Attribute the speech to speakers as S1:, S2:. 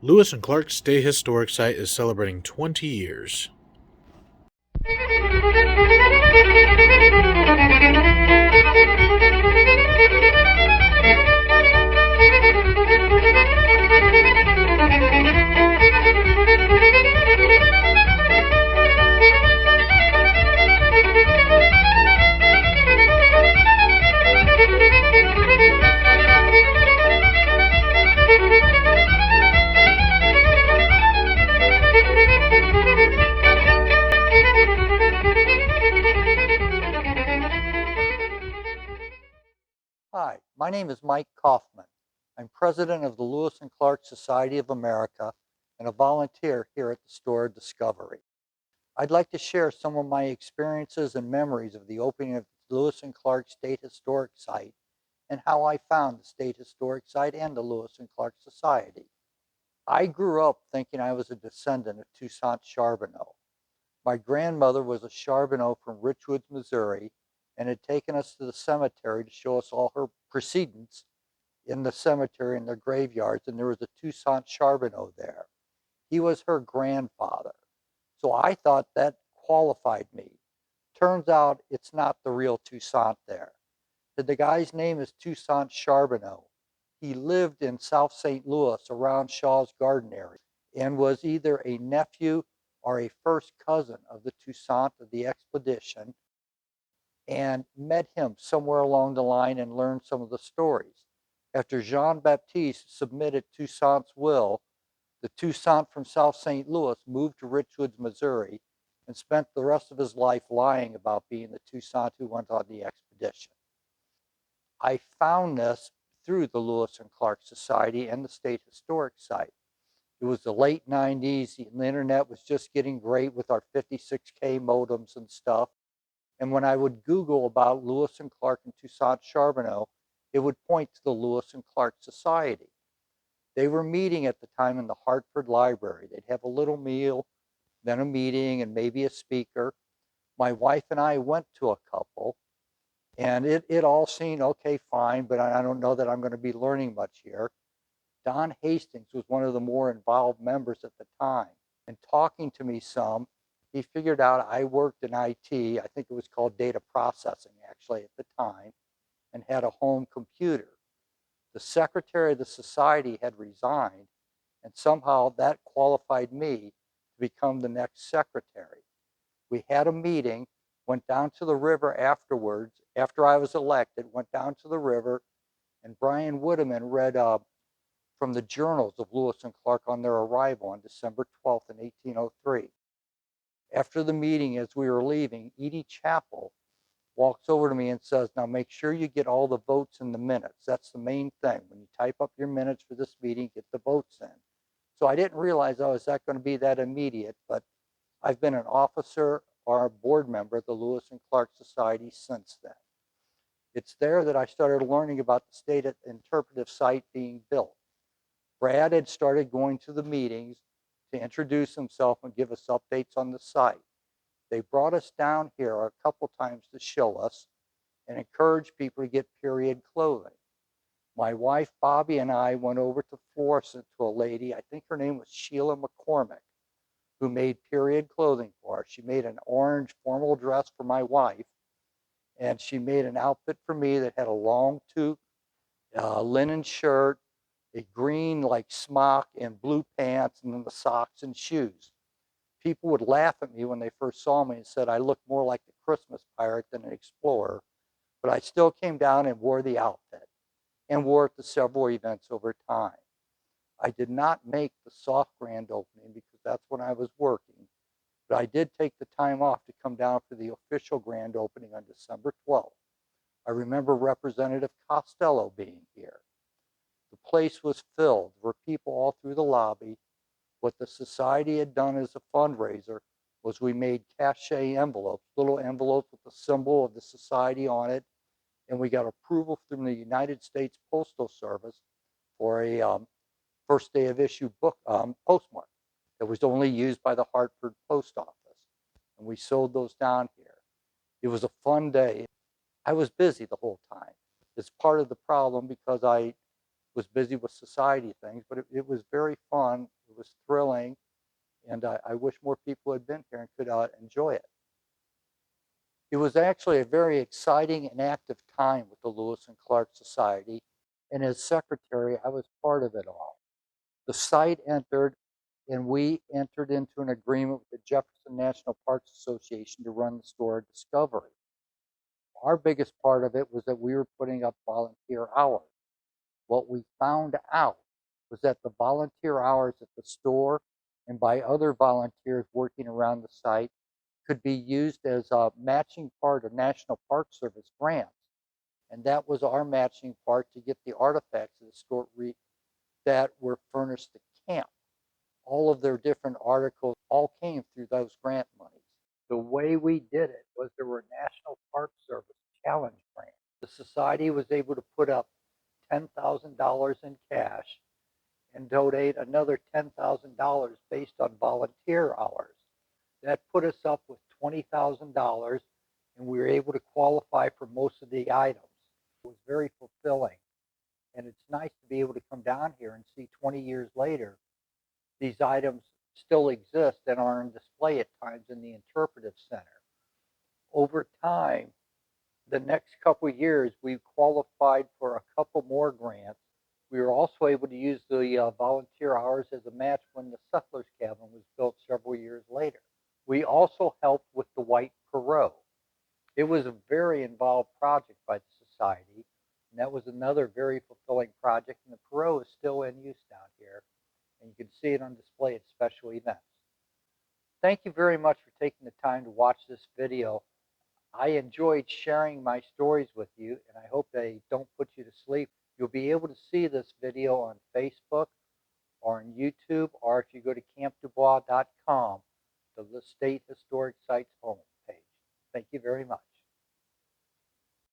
S1: Lewis and Clark State Historic Site is celebrating 20 years.
S2: Hi, my name is Mike Kaufman. I'm president of the Lewis and Clark Society of America and a volunteer here at the Store of Discovery. I'd like to share some of my experiences and memories of the opening of the Lewis and Clark State Historic Site and how I found the State Historic Site and the Lewis and Clark Society. I grew up thinking I was a descendant of Toussaint Charbonneau. My grandmother was a Charbonneau from Richwoods, Missouri, and had taken us to the cemetery to show us all her precedents in the cemetery and their graveyards, and there was a Toussaint Charbonneau there. He was her grandfather. So I thought that qualified me. Turns out it's not the real Toussaint there. The guy's name is Toussaint Charbonneau. He lived in South St. Louis around Shaw's Garden area and was either a nephew or a first cousin of the Toussaint of the expedition, and met him somewhere along the line and learned some of the stories. After Jean-Baptiste submitted Toussaint's will, the Toussaint from South St. Louis moved to Richwoods, Missouri, and spent the rest of his life lying about being the Toussaint who went on the expedition. I found this through the Lewis and Clark Society and the State Historic Site. It was the late 90s, and the internet was just getting great with our 56K modems and stuff. And when I would Google about Lewis and Clark and Toussaint Charbonneau, it would point to the Lewis and Clark Society. They were meeting at the time in the Hartford Library. They'd have a little meal, then a meeting, and maybe a speaker. My wife and I went to a couple, and it all seemed okay, fine, but I don't know that I'm going to be learning much here. Don Hastings was one of the more involved members at the time, and talking to me some, he figured out I worked in IT. I think it was called data processing actually at the time, and had a home computer. The secretary of the society had resigned, and somehow that qualified me to become the next secretary. We had a meeting, went down to the river afterwards. After I was elected, went down to the river, and Brian Woodman read from the journals of Lewis and Clark on their arrival on December 12th in 1803. After the meeting, as we were leaving, Edie Chappell walks over to me and says, "Now make sure you get all the votes in the minutes. That's the main thing. When you type up your minutes for this meeting, get the votes in." So I didn't realize, oh, is that going to be that immediate? But I've been an officer or a board member of the Lewis and Clark Society since then. It's there that I started learning about the state interpretive site being built. Brad had started going to the meetings to introduce himself and give us updates on the site. They brought us down here a couple times to show us and encourage people to get period clothing. My wife, Bobby, and I went over to Florissant to a lady, I think her name was Sheila McCormick, who made period clothing for us. She made an orange formal dress for my wife, and she made an outfit for me that had a long toque, linen shirt, a green like smock and blue pants, and then the socks and shoes. People would laugh at me when they first saw me and said I looked more like a Christmas pirate than an explorer, but I still came down and wore the outfit and wore it to several events over time. I did not make the soft grand opening because that's when I was working, but I did take the time off to come down for the official grand opening on December 12th. I remember Representative Costello being here. The place was filled. There were people all through the lobby. What the society had done as a fundraiser was we made cachet envelopes, little envelopes with the symbol of the society on it, and we got approval from the United States Postal Service for a first day of issue book postmark that was only used by the Hartford Post Office. And we sold those down here. It was a fun day. I was busy the whole time. It's part of the problem because I was busy with society things, but it was very fun. It was thrilling, and I wish more people had been here and could enjoy it. It was actually a very exciting and active time with the Lewis and Clark Society, and as secretary, I was part of it all. The site entered, and we entered into an agreement with the Jefferson National Parks Association to run the store Discovery. Our biggest part of it was that we were putting up volunteer hours. What we found out was that the volunteer hours at the store and by other volunteers working around the site could be used as a matching part of National Park Service grants. And that was our matching part to get the artifacts of the store that were furnished to camp. All of their different articles all came through those grant monies. The way we did it was there were National Park Service challenge grants. The society was able to put up $10,000 in cash and donate another $10,000 based on volunteer hours. That put us up with $20,000, and we were able to qualify for most of the items. It was very fulfilling, and it's nice to be able to come down here and see 20 years later these items still exist and are on display at times in the Interpretive Center. Over time, the next couple of years, we qualified for a couple more grants. We were also able to use the volunteer hours as a match when the Settlers Cabin was built several years later. We also helped with the White Perot. It was a very involved project by the Society, and that was another very fulfilling project, and the Perot is still in use down here, and you can see it on display at special events. Thank you very much for taking the time to watch this video. I enjoyed sharing my stories with you, and I hope they don't put you to sleep. You'll be able to see this video on Facebook or on YouTube, or if you go to campdubois.com, the State Historic Sites homepage. Thank you very much.